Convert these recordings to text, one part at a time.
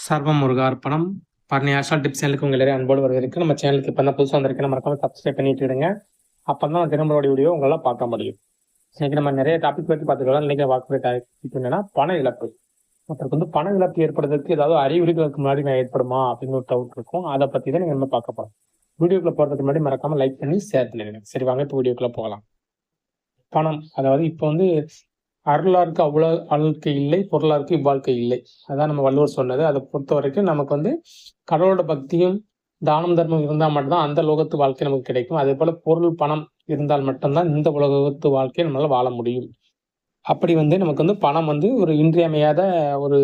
சர்வம் முருகார்ப்பணம். பரணி ஆஷால் டிப்ஸ் சேனலுக்கு உங்கள் எல்லாரையும் அன்போடு வரவேற்கு. நம்ம சேனலுக்கு இப்போ தான் புதுசாக வந்திருக்கு, மறக்காம சப்ஸ்கிரைப் பண்ணிட்டு விடுங்க. அப்போ தான் தினம்பரோட வீடியோ உங்களால் பார்க்க முடியும். இன்னைக்கு நம்ம நிறைய டாபிக் பற்றி பார்த்துக்கலாம். இன்னைக்கு பார்க்குற டாபிக் என்னன்னா பண இழப்பு. ஒருத்தருக்கு வந்து பண இழப்பு ஏற்படுறதுக்கு ஏதாவது அறிகுறிகளுக்கு முன்னாடி ஏற்படுமா அப்படின்னு ஒரு டவுட் இருக்கும். அதை பற்றி தான் நீங்கள் நம்ம பார்க்க போகிறோம். வீடியோக்குள்ள போகிறதுக்கு முன்னாடி மறக்காம லைக் பண்ணி ஷேர் பண்ணிடுங்க. சரி, வாங்க இப்போ வீடியோக்குள்ள போகலாம். பணம், அதாவது இப்போ வந்து அருளாருக்கு அவ்வளோ வாழ்க்கை இல்லை, பொருளாருக்கு இவ்வாழ்க்கை இல்லை. அதான் நம்ம வள்ளுவர் சொன்னது. அதை பொறுத்த வரைக்கும் நமக்கு வந்து கடவுளோட பக்தியும் தானம் தர்மம் இருந்தால் மட்டும்தான் அந்த லோகத்து வாழ்க்கை நமக்கு கிடைக்கும். அதே போல பொருள் பணம் இருந்தால் மட்டும்தான் இந்த உலகத்து வாழ்க்கையை நம்மளால வாழ முடியும். அப்படி வந்து நமக்கு வந்து பணம் வந்து ஒரு இன்றியமையாத ஒரு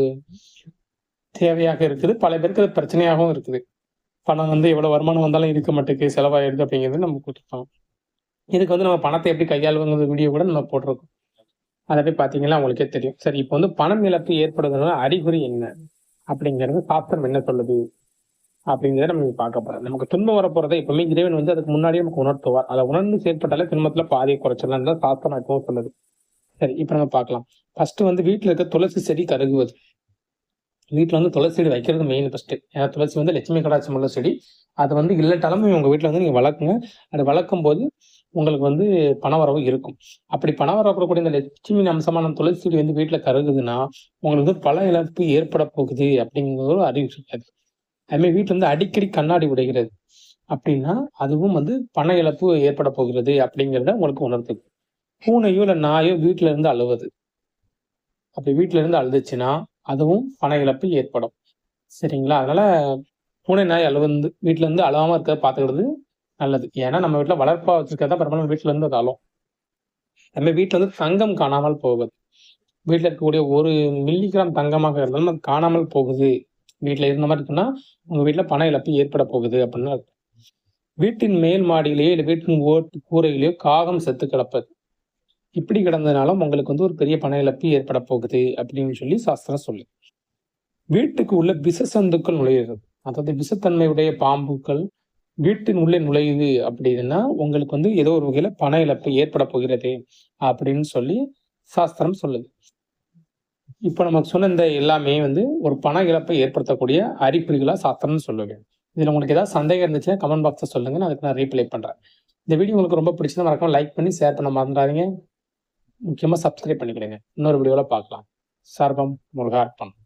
தேவையாக இருக்குது. பல பேருக்கு அது பிரச்சனையாகவும் இருக்குது. பணம் வந்து எவ்வளவு வருமானம் வந்தாலும் இருக்க மாட்டேங்குது, செலவாயிடுது அப்படிங்கிறது நம்ம கொடுத்துருக்கோம். இதுக்கு வந்து நம்ம பணத்தை எப்படி கையாளுங்கிற வீடியோ கூட நம்ம போட்டிருக்கோம். அதை போய் பார்த்தீங்கன்னா உங்களுக்கே தெரியும். சரி, இப்போ வந்து பணம் இழப்பு ஏற்படுவதனால அறிகுறி என்ன அப்படிங்கிறது சாஸ்திரம் என்ன சொல்லுது அப்படிங்கிறத நம்ம பார்க்க போறோம். நமக்கு துன்பம் வரப்போறதை எப்பவுமே இறைவன் வந்து அதுக்கு முன்னாடியே நமக்கு உணர்த்துவார். அதை உணர்ந்து செயற்பட்டாலே துன்பத்துல பாதியை குறைச்சிடலாம் தான் சாஸ்திரம் எப்பவும் சொல்லுது. சரி, இப்ப நம்ம பார்க்கலாம். ஃபர்ஸ்ட் வந்து வீட்டுல இருக்க துளசி செடி கருகுவது. வீட்டுல வந்து துளசி செடி வைக்கிறது மெயின் ஃபர்ஸ்ட். ஏன்னா துளசி வந்து லட்சுமி கடாட்சம் உள்ள செடி. அது வந்து இல்லட்டாலும் உங்க வீட்டுல வந்து நீங்க வளர்க்குங்க. அது வளர்க்கும் போது உங்களுக்கு வந்து பணவரவு இருக்கும். அப்படி பணவரக்கூடிய இந்த லட்சுமி அம்சமான துளசி செடி வந்து வீட்டுல கருகுதுன்னா உங்களுக்கு வந்து பல இழப்பு ஏற்பட போகுது அப்படிங்கிறது ஒரு அறிவு. அதுமாதிரி வீட்டுல வந்து அடிக்கடி கண்ணாடி உடைகிறது அப்படின்னா அதுவும் வந்து பண இழப்பு ஏற்பட போகிறது அப்படிங்கிறத உங்களுக்கு உணர்த்துது. பூனையோ இல்ல நாயோ வீட்டுல இருந்து அழுவது, அப்படி வீட்டுல இருந்து அழுதுச்சுன்னா அதுவும் பண இழப்பு ஏற்படும். சரிங்களா? அதனால பூனை நாய் அழுவது வீட்டுல இருந்து அழாம இருக்கிறத பாத்துக்கிறது நல்லது. ஏன்னா நம்ம வீட்டுல வளர்ப்பா வச்சிருக்கிறதா பரவாயில்ல, வீட்டுல இருந்து அது அழும். நம்ம வீட்டுல வந்து தங்கம் காணாமல் போவது. வீட்டுல இருக்கக்கூடிய ஒரு மில்லிகிராம் தங்கமாக இருந்தாலும் அது காணாமல் போகுது, வீட்டுல இருந்த மாதிரி இருக்குன்னா உங்க வீட்டுல பண இழப்பு ஏற்பட போகுது அப்படின்னு. வீட்டின் மேல் மாடியிலேயோ இல்லை வீட்டின் ஓட்டு கூரையிலேயோ காகம் செத்து கிடப்பது, இப்படி கிடந்ததுனாலும் உங்களுக்கு வந்து ஒரு பெரிய பண இழப்பு ஏற்பட போகுது அப்படின்னு சொல்லி சாஸ்திரம் சொல்லு. வீட்டுக்கு உள்ள விஷசந்துக்கள் நுழையிறது, அதாவது விஷத்தன்மையுடைய பாம்புகள் வீட்டின் உள்ளே நுழையுது அப்படின்னா உங்களுக்கு வந்து ஏதோ ஒரு வகையில பண இழப்பு ஏற்பட போகிறது அப்படின்னு சொல்லி சாஸ்திரம் சொல்லுது. இப்ப நமக்கு சொன்ன இந்த எல்லாமே வந்து ஒரு பண இழப்பை ஏற்படுத்தக்கூடிய அறிகுறிகளா சாஸ்திரம்னு சொல்லுவேன். இதுல உங்களுக்கு ஏதாவது சந்தேகம் இருந்துச்சுன்னா கமெண்ட் பாக்ஸ்ல சொல்லுங்க, நான் அதுக்கு நான் ரீப்ளை பண்றேன். இந்த வீடியோ உங்களுக்கு ரொம்ப பிடிச்சதா மறக்காம லைக் பண்ணி ஷேர் பண்ண மறந்துடாதீங்க. முக்கியமா சப்ஸ்கிரைப் பண்ணிக்கிடுங்க. இன்னொரு வீடியோல பார்க்கலாம். சர்வம் முருகார்ப்பணம்.